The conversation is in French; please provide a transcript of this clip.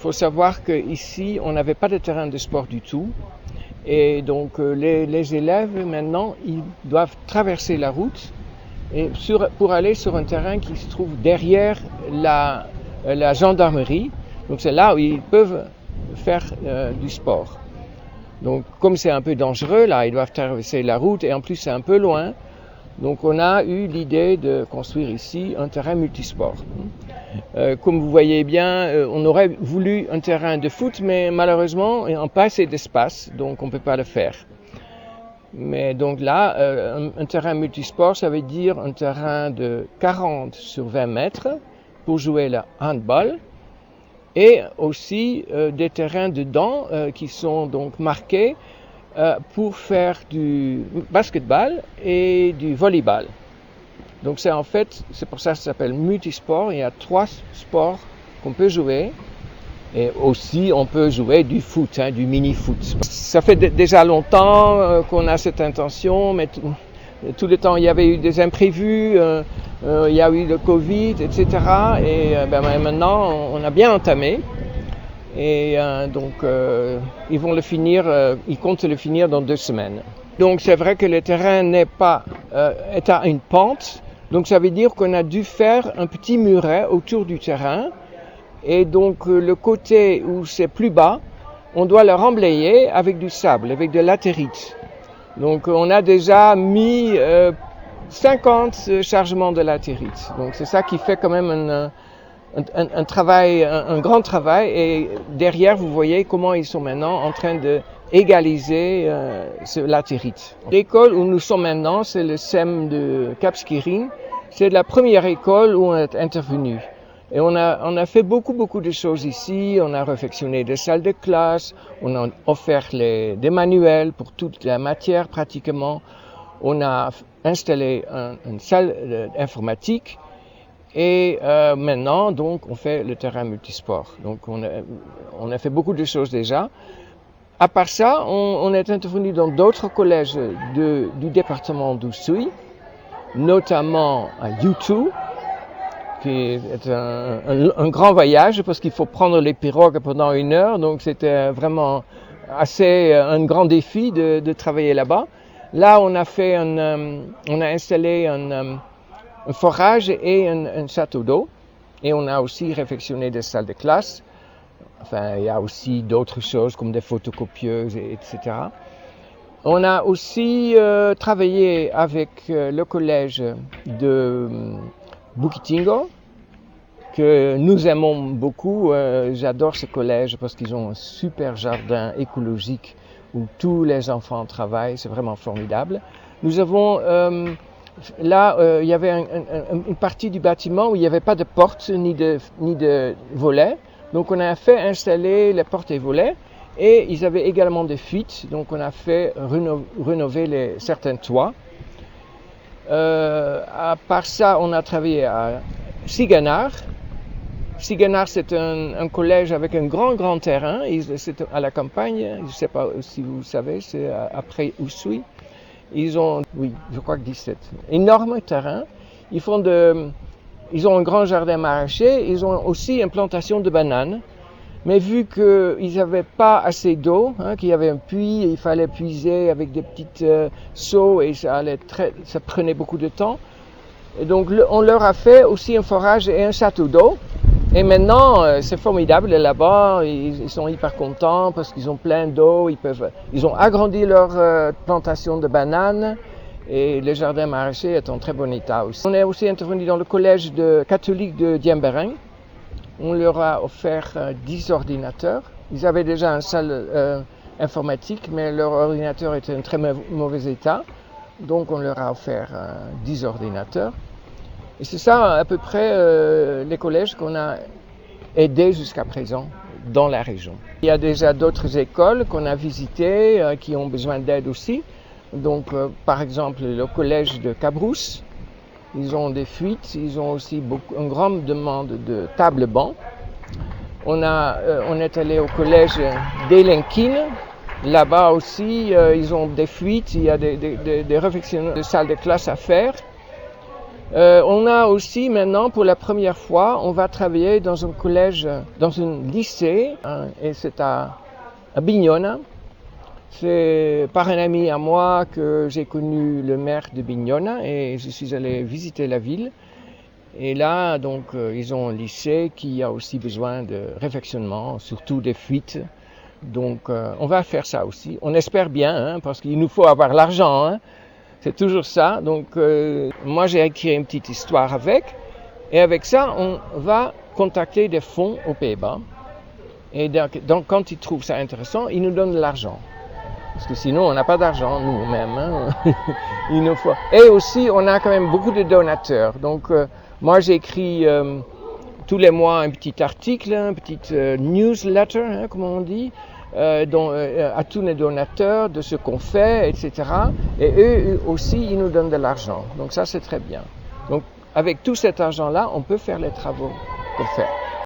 faut savoir qu'ici, on n'avait pas de terrain de sport du tout. Et donc, les élèves, maintenant, ils doivent traverser la route pour aller sur un terrain qui se trouve derrière la gendarmerie. Donc, c'est là où ils peuvent faire du sport. Donc, comme c'est un peu dangereux, là, ils doivent traverser la route et en plus, c'est un peu loin. Donc, on a eu l'idée de construire ici un terrain multisport. Comme vous voyez bien, on aurait voulu un terrain de foot, mais malheureusement, il n'y a pas assez d'espace, donc on ne peut pas le faire. Mais donc là, un terrain multisport, ça veut dire un terrain de 40 sur 20 mètres pour jouer le handball, et aussi des terrains dedans qui sont donc marqués pour faire du basketball et du volleyball. Donc c'est pour ça que ça s'appelle multisport. Il y a 3 sports qu'on peut jouer. Et aussi, on peut jouer du foot, du mini-foot. Ça fait déjà longtemps qu'on a cette intention, mais tout le temps, il y avait eu des imprévus, il y a eu le Covid, etc. Et maintenant, on a bien entamé. Et donc, ils comptent le finir dans 2 semaines. Donc, c'est vrai que le terrain est à une pente. Donc, ça veut dire qu'on a dû faire un petit muret autour du terrain. Et donc, le côté où c'est plus bas, on doit le remblayer avec du sable, avec de latérite. Donc, on a déjà mis 50 chargements de latérite. Donc, c'est ça qui fait quand même un travail, un grand travail. Et derrière, vous voyez comment ils sont maintenant en train de égaliser ce latérite. L'école où nous sommes maintenant, c'est le SEM de Cap Skirring. C'est la première école où on est intervenu. Et on a fait beaucoup de choses ici. On a réfectionné des salles de classe. On a offert des manuels pour toute la matière pratiquement. On a installé une salle informatique. Et maintenant, donc, on fait le terrain multisport. Donc, on a fait beaucoup de choses déjà. À part ça, on est intervenu dans d'autres collèges du département d'Oussouye, notamment à U2, qui est un grand voyage parce qu'il faut prendre les pirogues pendant 1 heure. Donc, c'était vraiment un grand défi de travailler là-bas. Là, on a installé un forage et un château d'eau. Et on a aussi réfectionné des salles de classe. Enfin, il y a aussi d'autres choses comme des photocopieuses, etc. On a aussi travaillé avec le collège de Bukittinggo, que nous aimons beaucoup. J'adore ce collège parce qu'ils ont un super jardin écologique où tous les enfants travaillent. C'est vraiment formidable. Nous avons... il y avait une partie du bâtiment où il n'y avait pas de porte ni de volets. Donc on a fait installer les portes et volets et ils avaient également des fuites. Donc on a fait rénover certains toits. À part ça, on a travaillé à Siganar. Siganar, c'est un collège avec un grand terrain. C'est à la campagne. Je ne sais pas si vous savez, c'est après Oussouye. Ils ont, je crois que 17. Énorme terrain. Ils ont un grand jardin maraîcher. Ils ont aussi une plantation de bananes. Mais vu qu'ils n'avaient pas assez d'eau, qu'il y avait un puits, il fallait puiser avec des petites seaux et ça prenait beaucoup de temps. Et donc on leur a fait aussi un forage et un château d'eau. Et maintenant, c'est formidable là-bas. Ils sont hyper contents parce qu'ils ont plein d'eau. Ils ont agrandi leur plantation de bananes et le jardin maraîcher est en très bon état aussi. On est aussi intervenu dans le collège catholique de Diembéring. On leur a offert 10 ordinateurs. Ils avaient déjà une salle informatique, mais leur ordinateur était en très mauvais état. Donc on leur a offert 10 ordinateurs. Et c'est ça à peu près les collèges qu'on a aidés jusqu'à présent dans la région. Il y a déjà d'autres écoles qu'on a visitées qui ont besoin d'aide aussi. Donc par exemple le collège de Cabrousse. Ils ont des fuites, ils ont aussi une grande demande de tables-bancs. On est allé au collège d'Elenkin. Là-bas aussi, ils ont des fuites, il y a des réfectionnements de salles de classe à faire. On a aussi maintenant, pour la première fois, on va travailler dans un collège, dans un lycée, hein, et c'est à Bignona. C'est par un ami à moi que j'ai connu le maire de Bignona et je suis allé visiter la ville. Et là, donc, ils ont un lycée qui a aussi besoin de réfectionnement, surtout des fuites. Donc, on va faire ça aussi. On espère bien, hein, parce qu'il nous faut avoir l'argent, hein. C'est toujours ça. Donc, moi, j'ai écrit une petite histoire avec. Et avec ça, on va contacter des fonds aux Pays-Bas. Et donc, quand ils trouvent ça intéressant, ils nous donnent de l'argent. Parce que sinon, on n'a pas d'argent nous-mêmes. Hein. Il nous faut. Et aussi, on a quand même beaucoup de donateurs. Donc, moi, j'écris tous les mois un petit article, une petite newsletter, hein, comme on dit, à tous les donateurs de ce qu'on fait, etc. Et eux aussi, ils nous donnent de l'argent. Donc ça, c'est très bien. Donc, avec tout cet argent-là, on peut faire les travaux qu'on fait.